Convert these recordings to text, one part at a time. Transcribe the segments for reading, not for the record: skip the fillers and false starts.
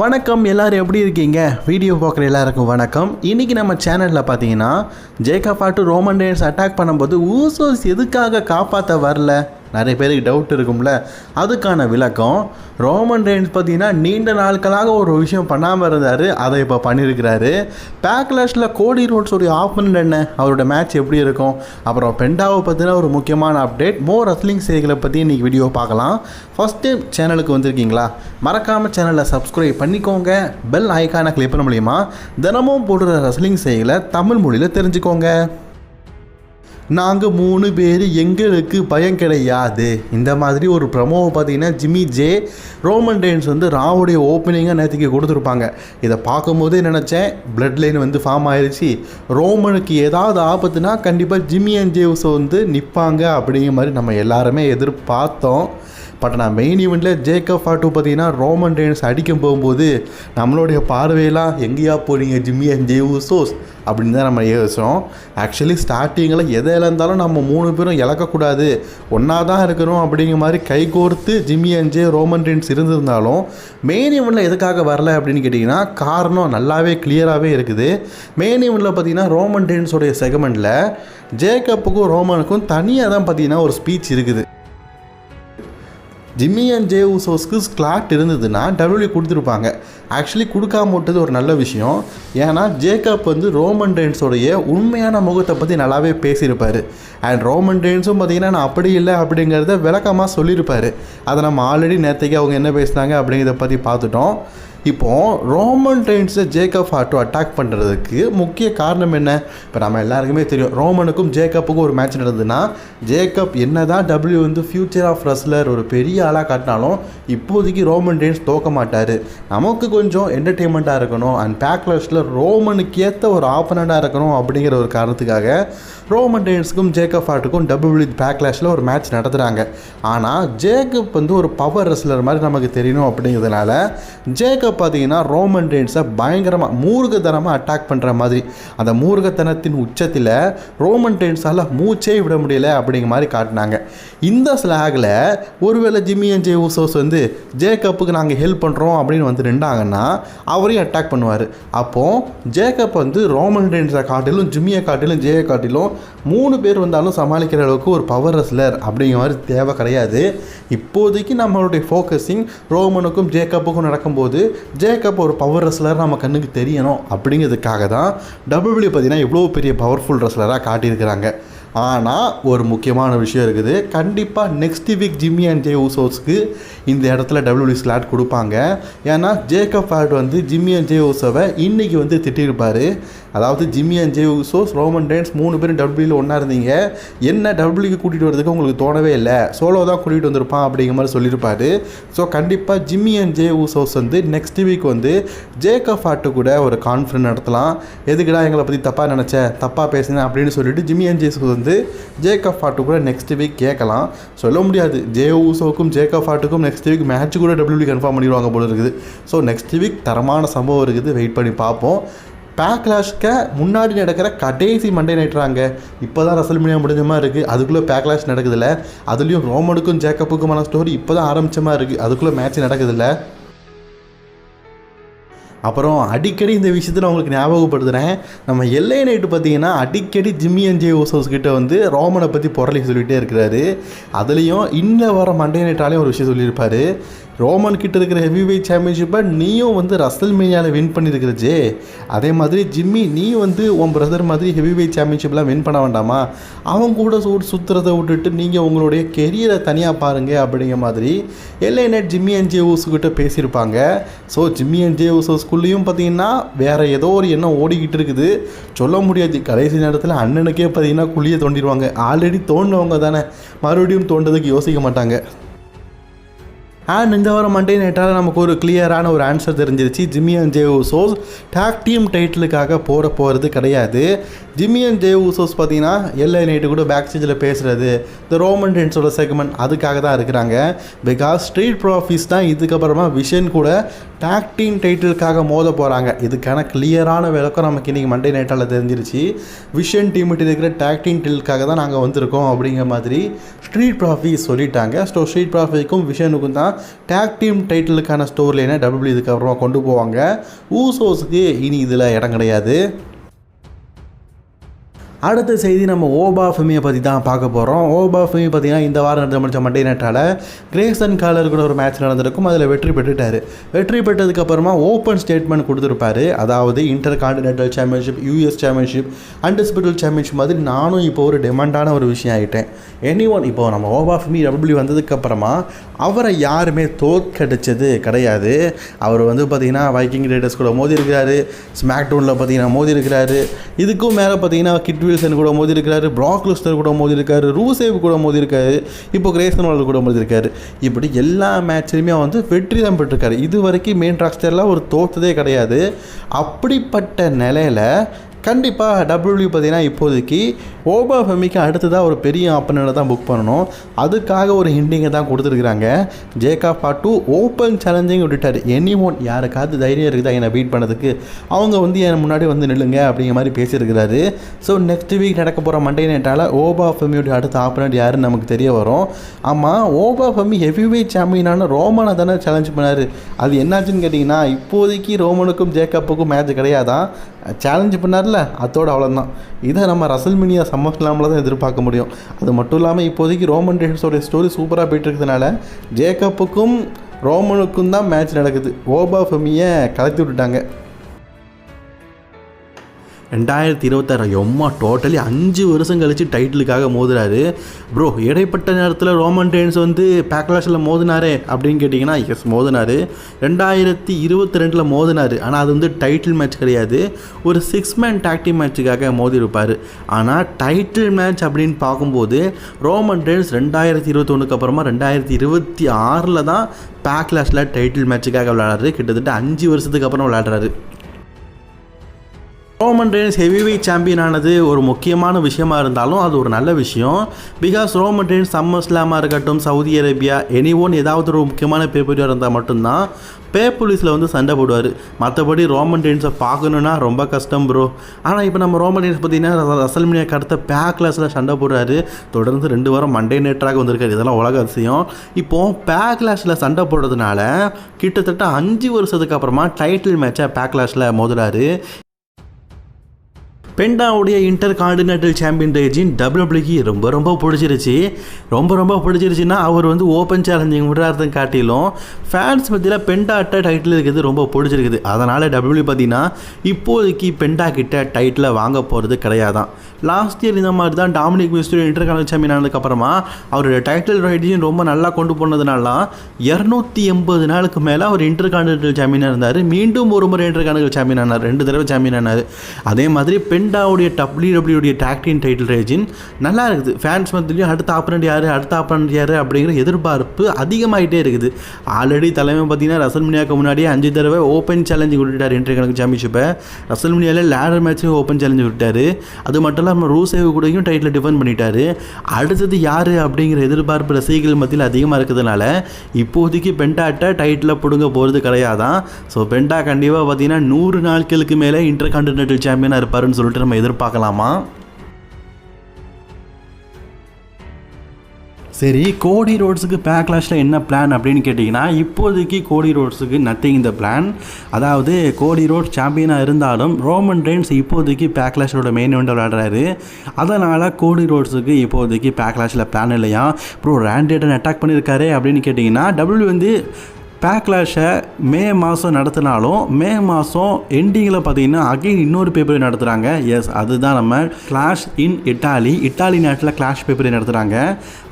வணக்கம், எல்லோரும் எப்படி இருக்கீங்க? வீடியோ பார்க்குற எல்லாருக்கும் வணக்கம். இன்றைக்கி நம்ம சேனலில் பார்த்தீங்கன்னா ஜேக்கப் ஆட்டு ரோமன் ரெயின்ஸ் அட்டாக் பண்ணும்போது ஊசோஸ் எதுக்காக காப்பாற்ற வரல, நிறைய பேருக்கு டவுட் இருக்கும்ல. அதுக்கான விளக்கம், ரோமன் ரெயின்ஸ் பார்த்தீங்கன்னா நீண்ட நாட்களாக ஒரு விஷயம் பண்ணாமல் இருந்தார், அதை இப்போ பண்ணியிருக்கிறாரு. பேக்லாஷில் கோடி ரோட்ஸோடைய ஆப்போனன்ட் என்ன, அவரோட மேட்ச் எப்படி இருக்கும், அப்புறம் பெண்டாவை பற்றின ஒரு முக்கியமான அப்டேட், மோர் ரெஸ்லிங் செய்திகளை பற்றி இன்றைக்கி வீடியோ பார்க்கலாம். ஃபஸ்ட் டைம் சேனலுக்கு வந்திருக்கீங்களா, மறக்காமல் சேனலை சப்ஸ்கிரைப் பண்ணிக்கோங்க. பெல் ஐக்கானை கிளிக் பண்ண மூலிமா தினமும் போடுற ரெஸ்லிங் செய்திகளை தமிழ் மொழியில் தெரிஞ்சுக்கோங்க. நாங்கள் 3 பேர், எங்களுக்கு பயம் கிடையாது, இந்த மாதிரி ஒரு ப்ரமோவை பார்த்தீங்கன்னா ஜிம்மி ஜே ரோமன் ரெயின்ஸ் ராவுடைய ஓப்பனிங்காக நேற்றுக்கு கொடுத்துருப்பாங்க. இதை பார்க்கும்போது நினச்சேன் பிளட் லைன் ஃபார்ம் ஆயிடுச்சு, ரோமனுக்கு ஏதாவது ஆபத்துனா கண்டிப்பாக ஜிம்மி அண்ட் ஜேவ்ஸ் நிற்பாங்க அப்படிங்கிற மாதிரி நம்ம எல்லாருமே எதிர்பார்த்தோம். பட் நான் மெயின் ஈவெண்ட்டில் ஜேக்கப் ஆட்டு பார்த்தீங்கன்னா ரோமன் ரெயின்ஸ் அடிக்கும் போகும்போது நம்மளுடைய பார்வையெல்லாம் எங்கேயா போகிறீங்க ஜிம்மி அண்ட் ஜே ஊசோஸ் அப்படின்னு தான் நம்ம யோசிச்சோம். ஆக்சுவலி ஸ்டார்டிங்கில் எதை இழந்தாலும் நம்ம 3 பேரும் இழக்கக்கூடாது, ஒன்றா தான் இருக்கணும் அப்படிங்கிற மாதிரி கைகோர்த்து Jimmy and J Roman Reigns இருந்திருந்தாலும் மெயின் ஈவெண்ட்டில் எதுக்காக வரல அப்படின்னு கேட்டிங்கன்னா காரணம் நல்லாவே கிளியராகவே இருக்குது. மெயின் ஈவெண்ட்டில் பார்த்தீங்கன்னா ரோமன் ரெயின்ஸோடைய செக்மெண்ட்டில் ஜேக்கப்புக்கும் ரோமனுக்கும் தனியாக தான் பார்த்தீங்கன்னா ஒரு ஸ்பீச் இருக்குது. ஜிம்மி அண்ட் ஜே ஊசோஸ்க்கு ஸ்லாட் இருந்ததுன்னா டபிள்யூ கொடுத்துருப்பாங்க. ஆக்சுவலி கொடுக்காம விட்டது ஒரு நல்ல விஷயம். ஏன்னா ஜேக்கப் ரோமன் ரெயின்ஸோடைய உண்மையான முகத்தை பற்றி நல்லாவே பேசியிருப்பார். அண்ட் ரோமன் ரெயின்ஸும் பார்த்தீங்கன்னா நான் அப்படி இல்லை அப்படிங்கிறத விளக்கமாக சொல்லியிருப்பார். அதை நம்ம ஆல்ரெடி நேற்றுக்கு அவங்க என்ன பேசினாங்க அப்படிங்கிறத பற்றி பார்த்துட்டோம். இப்போது ரோமன் ரெயின்ஸை ஜேக்கப் ஆட்டோ அட்டாக் பண்ணுறதுக்கு முக்கிய காரணம் என்ன? இப்போ நம்ம எல்லாருக்குமே தெரியும், ரோமனுக்கும் ஜேக்கப்புக்கும் ஒரு மேட்ச் நடந்ததுன்னா ஜேக்கப் என்ன தான் டபிள்யூ ஃபியூச்சர் ஆஃப் ரெஸ்லர் ஒரு பெரிய ஆளாக காட்டினாலும் இப்போதைக்கு ரோமன் ரெயின்ஸ் தோக்க மாட்டார். நமக்கு கொஞ்சம் என்டர்டெயின்மெண்ட்டாக இருக்கணும் அண்ட் பேக்லாஷில் ரோமனுக்கு ஏற்ற ஒரு ஆப்பனண்ட்டாக இருக்கணும் அப்படிங்கிற ஒரு காரணத்துக்காக ரோமன் ரெயின்ஸுக்கும் ஜேக்கப் ஆட்டுக்கும் டபிள்யூ பேக்லாஷில் ஒரு மேட்ச் நடத்துகிறாங்க. ஆனால் ஜேக்கப் ஒரு பவர் ரெஸ்லர் மாதிரி நமக்கு தெரியணும் அப்படிங்கிறதுனால ஜேக்கப் பார்த்தீங்கன்னா ரோமன் ரெயின்ஸை பயங்கரமாக மூர்க்கத்தனமாக அட்டாக் பண்ணுற மாதிரி, அந்த மூர்க்கத்தனத்தின் உச்சத்தில் ரோமன் ரெயின்ஸால் மூச்சே விட முடியல அப்படிங்கிற மாதிரி காட்டினாங்க. இந்த ஸ்லாகில் ஒருவேளை ஜிம்மி அண்ட் ஜே ஊசோஸ் ஜேக்கப்புக்கு நாங்கள் ஹெல்ப் பண்ணுறோம் அப்படின்னு நின்றாங்கன்னா அவரையும் அட்டாக் பண்ணுவார். அப்போது ஜேக்கப் ரோமன் ரெயின்ஸை காட்டிலும் ஜிம்மியை காட்டிலும் ஜேயை காட்டிலும் 3 பேர் வந்தாலும் சமாளிக்கிற அளவுக்கு ஒரு பவர் ரெஸ்லர் அப்படிங்கிற மாதிரி தேவை கிடையாது. இப்போதைக்கு நம்மளுடைய ஃபோக்கஸிங் ரோமனுக்கும் ஜேக்கப்புக்கும் நடக்கும்போது ஜேக்கப் ஒரு பவர் ரெஸ்லர் நம்ம கண்ணுக்கு தெரியணும் அப்படிங்கிறதுக்காக தான் டபிள்யூ பார்த்தீங்கன்னா இவ்வளோ பெரிய பவர்ஃபுல் ரெஸ்லராக காட்டியிருக்கிறாங்க. ஆனால் ஒரு முக்கியமான விஷயம் இருக்குது, கண்டிப்பாக next week Jimmy and Jey ஊசோஸ்க்கு இந்த இடத்துல டபிள்யூ ஸ்லாட் கொடுப்பாங்க. ஏன்னா ஜேக்கப் ஆட் ஜிம்மி அண்ட் ஜே ஊசோவை இன்றைக்கி திட்டிருப்பார். அதாவது Jimmy and Jey Usos Roman Reigns 3 பேரும் டபிள்யூவில் ஒன்றா இருந்தீங்க, என்ன டபிள்யூக்கு கூட்டிகிட்டு வரதுக்கு உங்களுக்கு தோணவே இல்லை, சோலோ தான் கூட்டிகிட்டு வந்திருப்பான் அப்படிங்கிற மாதிரி சொல்லியிருப்பார். ஸோ கண்டிப்பாக Jimmy and Jey Usos next week Jacob ஆட்டு கூட ஒரு கான்ஃபரன்ஸ் நடத்தலாம். எதுக்குடா எங்களை பற்றி தப்பாக நினச்சேன், தப்பாக பேசினேன் அப்படின்னு சொல்லிட்டு Jimmy and Jey Usos Jacob ஆட்டு கூட நெக்ஸ்ட் வீக் கேட்கலாம். சொல்ல முடியாது, ஜே ஊசோக்கும் ஜேக்கப் ஆட்டுக்கும் நெக்ஸ்ட் வீக் மேட்ச் கூட டபிள்யூ கன்ஃபார்ம் பண்ணிடுவாங்க போல இருக்குது. ஸோ நெக்ஸ்ட் வீக் தரமான சம்பவம் இருக்குது, வெயிட் பண்ணி பார்ப்போம். பேக்லாஷ்க்கு முன்னாடி நடக்கிற கடைசி மண்டே நைட்றாங்க, இப்போ தான் ரெஸ்ல்மேனியா முடிஞ்ச மாதிரி இருக்குது, அதுக்குள்ளே பேக்லாஷ் நடக்குதில்ல, அதுலேயும் ரோமனுக்கும் ஜேக்கப்புக்குமான ஸ்டோரி இப்போ தான் ஆரம்பித்த மாதிரி இருக்குது, அதுக்குள்ளே மேட்ச் நடக்குதில்ல. அப்புறம் அடிக்கடி இந்த விஷயத்தில் உங்களுக்கு ஞாபகப்படுத்துகிறேன், நம்ம எல்ஏ நைட்டு பார்த்தீங்கன்னா அடிக்கடி ஜிம்மி அண்ட் ஜே ஊசோஸ் கிட்ட ரோமனை பற்றி பொருளை சொல்லிகிட்டே இருக்கிறாரு. அதுலேயும் இன்னும் வர மண்டே நைட்டாலேயும் ஒரு விஷயம் சொல்லியிருப்பார், ரோமன் கிட்ட இருக்கிற ஹெவி வெயிட் சாம்பியன்ஷிப்பை நீயும் ரெஸ்ல்மேனியாவில் வின் பண்ணியிருக்கிற ஜே, அதே மாதிரி ஜிம்மி நீ உன் பிரதர் மாதிரி ஹெவி வெயிட் சாம்பியன்ஷிப்லாம் வின் பண்ண வேண்டாமா, அவங்க கூட சுற்றுறதை விட்டுட்டு நீங்கள் உங்களுடைய கெரியரை தனியாக பாருங்கள் அப்படிங்கிற மாதிரி LA night Jimmy and Jey ஊஸுக்கிட்ட பேசியிருப்பாங்க. ஸோ ஜிம்மி அண்ட் ஜே ஊஸோஸ்குள்ளேயும் பார்த்தீங்கன்னா வேறு ஏதோ ஒரு எண்ணம் ஓடிக்கிட்டு இருக்குது, சொல்ல முடியாது. கடைசி நேரத்தில் அண்ணனுக்கே பார்த்தீங்கன்னா குழியை தோண்டிடுவாங்க, ஆல்ரெடி தோண்டினவங்க தானே மறுபடியும் தோண்டதுக்கு யோசிக்க மாட்டாங்க. அண்ட் இந்த வாரம் மண்டே நைட்டால் நமக்கு ஒரு கிளியரான ஒரு ஆன்சர் தெரிஞ்சிருச்சு, Jimmy and Jey Usos tag team டைட்டிலுக்காக போகிறது கிடையாது. ஜிம்மி அண்ட் ஜே ஊசோஸ் பார்த்தீங்கன்னா எல்ஏ நைட்டு கூட பேக் ஸ்டேஜில் பேசுகிறது, இந்த ரோமன் ரெயின்ஸோட செக்மெண்ட் அதுக்காக தான் இருக்கிறாங்க. பிகாஸ் ஸ்ட்ரீட் ப்ராஃபிஸ் தான் இதுக்கப்புறமா விஷன் கூட டாக் டீம் டைட்டிலுக்காக மோத போகிறாங்க. இதுக்கான கிளியரான விளக்கம் நமக்கு இன்றைக்கி மண்டே நைட்டால் தெரிஞ்சிருச்சு. விஷன் டீம்கிட்ட இருக்கிற டாக் டீம் டைட்டிலுக்காக தான் நாங்கள் வந்திருக்கோம் அப்படிங்கிற மாதிரி ஸ்ட்ரீட் ப்ராஃபிஸ் சொல்லிட்டாங்க. ஸோ ஸ்ட்ரீட் ப்ராஃபிக்கும் விஷனுக்கும் தான் டேக் டீம் டைட்டிலுக்கான ஸ்டோரி லைனை டபிள்யூ இதுக்கப்புறமா கொண்டு போவாங்க. ஊசோஸுக்கு இனி இதில் இடம் கிடையாது. அடுத்த செய்தி நம்ம ஓபாஃபெமியை பற்றி தான் பார்க்க போகிறோம். ஓபாஃபெமி பார்த்திங்கன்னா இந்த வாரம் நடந்து முடிச்ச மண்டே நைட்டால் கிரேசன் காலர் கூட ஒரு மேட்ச் நடந்திருக்கும். அதில் வெற்றி பெற்றுட்டார். வெற்றி பெற்றதுக்கப்புறமா ஓப்பன் ஸ்டேட்மெண்ட் கொடுத்துருப்பாரு. அதாவது inter continental championship, US championship, undisputed championship மாதிரி நானும் இப்போ ஒரு டிமாண்டான ஒரு விஷயம் ஆகிட்டேன். இப்போ நம்ம ஓபாஃபெமி டபிள்யூ வந்ததுக்கப்புறமா அவரை யாருமே தோற்கடிச்சது கிடையாது. அவர் பார்த்திங்கன்னா வைக்கிங் ரைடர்ஸ் கூட மோதி இருக்கிறாரு, ஸ்மாக் டவுனில் பார்த்திங்கன்னா மோதி இருக்கிறாரு, இதுக்கும் மேலே பார்த்திங்கன்னா கிட் வில்சன் கூட மோதி இருக்காரு, பிராக் லெஸ்னர் கூட மோதி இருக்காரு, ரூசேவ் கூட மோதி இருக்காரு, இப்போ கிரேசன் வாலர் கூட மோதி இருக்காரு. இப்படி எல்லா மேட்ச்லையுமே வெற்றி தான் பெற்றிருக்காரு. இது வரைக்கும் மெயின் ராஸ்டரில் ஒரு தோற்றதே கிடையாது. அப்படிப்பட்ட நிலையில் கண்டிப்பாக டபிள்யூ பார்த்தீங்கன்னா இப்போதைக்கு ஓபாஃபெமிக்கு அடுத்ததாக ஒரு பெரிய ஆப்பனரை தான் புக் பண்ணணும். அதுக்காக ஒரு ஹிண்டிங்கை தான் கொடுத்துருக்குறாங்க. ஜேக்கப் பாட்டு ஓப்பன் சேலஞ்சிங் விட்டுட்டார். எனிமோன் யாருக்காவது தைரியம் இருக்குதா என்னை பீட் பண்ணதுக்கு, அவங்க என் முன்னாடி நில்லுங்க அப்படிங்கிற மாதிரி பேசியிருக்கிறாரு. ஸோ நெக்ஸ்ட் வீக் நடக்க போகிற மண்டே நைட்டால் ஓபாஃபெமியோட அடுத்த ஆப்பனட் யாருன்னு நமக்கு தெரிய வரும். ஆமாம், ஓபாஃபெமி ஹெவிவெயிட் சாம்பியனான ரோமனை தானே சேலஞ்ச் பண்ணார். அது என்னாச்சுன்னு கேட்டிங்கன்னா இப்போதைக்கு ரோமனுக்கும் ஜேக்கப்புக்கும் மேட்ச் கிடையாதான். சேலஞ்ச் பண்ணார்ல, அதோட அவ்வளோதான். இதை நம்ம ரசல்மேனியா சம்மர்ஸ்லாமில் தான் எதிர்பார்க்க முடியும். அது மட்டும் இல்லாமல் இப்போதைக்கு ரோமன் ரெயின்ஸோடைய ஸ்டோரி சூப்பராக போயிட்டு இருக்கிறதுனால ஜேக்கப்புக்கும் ரோமனுக்கும் தான் மேட்ச் நடக்குது. ஓபாஃபெமியை கலத்தி விட்டுட்டாங்க. 2026 டோட்டலி 5 வருஷம் கழித்து டைட்டிலுக்காக மோதுறாரு. ப்ரோ, இடைப்பட்ட நேரத்தில் ரோமன் ரெயின்ஸ் பேக்லாஷில் மோதினாரே அப்படின்னு கேட்டிங்கன்னா எஸ் மோதினார். 2022 மோதினார். ஆனால் அது டைட்டில் மேட்ச் கிடையாது, ஒரு 6 மேன் டாக் டீம் மேட்சுக்காக மோதி இருப்பார். ஆனால் டைட்டில் மேட்ச் அப்படின்னு பார்க்கும்போது ரோமன் ரெயின்ஸ் 2021 அப்புறமா 2026 தான் பேக்லாஷில் டைட்டில் மேட்சுக்காக விளையாடுறாரு. கிட்டத்தட்ட 5 வருஷத்துக்கு அப்புறம் விளையாடுறாரு. ரோமன் ரெயின்ஸ் ஹெவிவெயிட் சாம்பியன் ஆனது ஒரு முக்கியமான விஷயமா இருந்தாலும் அது ஒரு நல்ல விஷயம். பிகாஸ் ரோமன் ரெயின்ஸ் சம்மர் ஸ்லாமாக இருக்கட்டும், சவுதி அரேபியா, எனிஒன் ஏதாவது ஒரு முக்கியமான பேப்பர் இருந்தால் மட்டும்தான் பேப்புலிஸில் சண்டை போடுவார். மற்றபடி ரோமன் ரெயின்ஸை பார்க்கணுன்னா ரொம்ப கஷ்டம் ப்ரோ. ஆனால் இப்போ நம்ம ரோமன் ரெயின்ஸ் பார்த்திங்கன்னா ரசல்மேனியாக்கு அடுத்த பேக்லாஸில் சண்டை போடுறாரு. தொடர்ந்து 2 வாரம் மண்டே நைட்டாக வந்திருக்காரு. இதெல்லாம் உலக அதிசயம். இப்போது பேக்லாஷில் சண்டை போடுறதுனால கிட்டத்தட்ட 5 வருஷத்துக்கு அப்புறமா டைட்டில் மேட்சை பேக்லாஷில் மோதுறாரு. பெண்டாவுடைய இன்டர் கான்டினென்டல் சாம்பியன் ரேஜின் டபிள்யூடபிள்யூக்கு ரொம்ப பிடிச்சிருச்சு. ரொம்ப பிடிச்சிருச்சுன்னா அவர் ஓப்பன் சேலஞ்சிங் விடுறாருன்னு காட்டிலும் ஃபேன்ஸ் மத்தியில் பெண்டாட்ட டைட்டில் இருக்குது ரொம்ப பிடிச்சிருக்குது. அதனால் டபிள்யூ பார்த்தீங்கன்னா இப்போதைக்கு பெண்டா கிட்ட டைட்டில் வாங்க போகிறது கிடையாதான். லாஸ்ட் இயர் இந்த மாதிரி தான் Dominic Mysterio inter continental champion ஆனதுக்கப்புறமா அவருடைய டைட்டில் ரைட்டையும் ரொம்ப நல்லா கொண்டு போனதுனால 280 நாளுக்கு மேலே அவர் இன்டர் கான்டினென்டல் சாம்பியனாக இருந்தார். மீண்டும் ஒரு முறை இன்டர் கான்டினென்டல் சாம்பியன் ஆனார். 2 தடவை சாம்பியன் ஆனார். அதே மாதிரி பெண்டாவுடைய டபிள்யூடபிள்யூடைய டாக் டீம் டைட்டில் ரேஜின் நல்லா இருக்குது. ஃபேன்ஸ் மத்தியிலையும் அடுத்த ஆப்பனண்ட் யார் அப்படிங்கிற எதிர்பார்ப்பு அதிகமாகிட்டே இருக்குது. ஆல்ரெடி தலைமை பார்த்தீங்கன்னா ரசல்மேனியாவுக்கு முன்னாடியே 5 தடவை ஓப்பன் சேலஞ்சு விட்டுட்டார் இன்டர் கான்டினென்டல் சாம்பியன்ஷிப்பை. ரசல்மேனியாவில் லேடர் மேட்ச்சும் ஓப்பன் சேலஞ்சு விட்டார். அது மட்டும் இல்லாமல் ரூசேவ் கூடயும் டைட்டில் டிஃபெண்ட் பண்ணிட்டார். அடுத்தது யார் அப்படிங்கிற எதிர்பார்ப்பு ரசிகர்கள் மத்தியில் அதிகமாக இருக்கிறதுனால இப்போதைக்கு பெண்டாட்ட டைட்டில் பிடுங்க போகிறது கிடையாதான். ஸோ பெண்டா கண்டிப்பாக பார்த்தீங்கன்னா 100 நாட்களுக்கு மேலே இன்டர் கான்டினென்டல் சாம்பியனாக இருப்பாருன்னு சொல்லிட்டு நம்ம எதிர்பார்க்கலாமா? சரி, கோடி ரோட்ஸுக்கு பேக்லாஷில் என்ன பிளான் அப்படின்னு கேட்டிங்கன்னா இப்போதைக்கு கோடி ரோட்ஸுக்கு நத்திங் இந்த பிளான். அதாவது கோடி ரோட்ஸ் சாம்பியனாக இருந்தாலும் ரோமன் ரெயின்ஸ் இப்போதைக்கு பேக்லாஷோட மெயின் இவெண்ட் விளையாடுறாரு. அதனால் கோடி ரோட்ஸுக்கு இப்போதைக்கு பேக்லாஷில் பிளான் இல்லையா. அப்புறம் ரேண்டேடன் அட்டாக் பண்ணியிருக்காரு அப்படின்னு கேட்டிங்கன்னா டபிள்யூ பேக்லாஷை மே மாதம் நடத்தினாலும் மே மாதம் எண்டிங்கில் பார்த்தீங்கன்னா அகைன் இன்னொரு பேப்பரை நடத்துகிறாங்க. எஸ், அதுதான் நம்ம கிளாஷ் இன் இட்டாலி நாட்டில் கிளாஷ் பேப்பரை நடத்துகிறாங்க.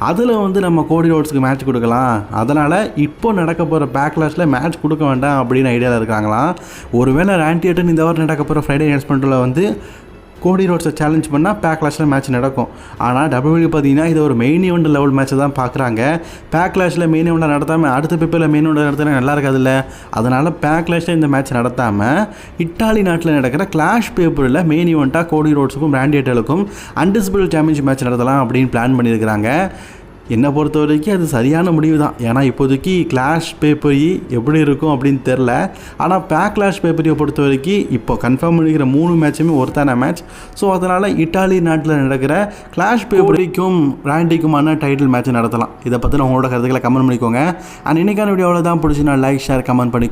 அதில் நம்ம கோடி ரோட்ஸுக்கு மேட்ச் கொடுக்கலாம். அதனால் இப்போ நடக்க போகிற பேக்லாஷில் மேட்ச் கொடுக்க வேண்டாம் அப்படின்னு ஐடியாவில் இருக்காங்களாம். ஒருவேளை ரேண்டேடன் இந்த வாரம் நடக்க போகிற ஃப்ரைடே அனௌன்ஸ்மெண்ட்டில் கோடி ரோட்ஸை சேலஞ்ச் பண்ணால் பேக்லாஷில் மேட்ச் நடக்கும். ஆனால் டபிள்யூ பார்த்தீங்கன்னா இது ஒரு மெயின் ஈவெண்ட் லெவல் மேட்ச்சை தான் பார்க்குறாங்க. பேக்லாஷில் மெயின் ஈவெண்ட்டை நடத்தாமல் அடுத்த பேப்பரில் மெயின் ஈவெண்ட் நடத்தினா நல்லா இருக்காதுல்ல. அதனால் பேக்லாஷில் இந்த மேட்ச் நடத்தாமல் இட்டாலி நாட்டில் நடக்கிற கிளாஷ் பேப்பரில் மெயின் ஈவெண்ட்டாக கோடி ரோட்ஸுக்கும் ரேண்டி ஆர்டனுக்கும் அன்டிஸ்பியூட்டட் சாம்பியன்ஷிப் மேட்ச் நடத்தலாம் அப்படின்னு பிளான் பண்ணியிருக்கிறாங்க. என்னை பொறுத்த வரைக்கும் அது சரியான முடிவு தான். ஏன்னா இப்போதைக்கு கிளாஷ் பேப்பரி எப்படி இருக்கும் அப்படின்னு தெரில. ஆனால் பேக்லாஷ் பேப்பரியை பொறுத்த வரைக்கும் இப்போ கன்ஃபார்ம் பண்ணிக்கிற 3 மேட்சுமே ஒருத்தான மேட்ச். ஸோ அதனால் இட்டாலி நாட்டில் நடக்கிற கிளாஷ் பேப்பரிக்கும் ராண்டிக்குமான டைட்டில் மேட்ச் நடத்தலாம். இதை பற்றி உங்களோட கருத்துக்களை கமெண்ட் பண்ணிக்கோங்க. அண்ட் இன்றைக்கான வீடியோவில் தான் பிடிச்சி நான் லைக் ஷேர் கமெண்ட் பண்ணி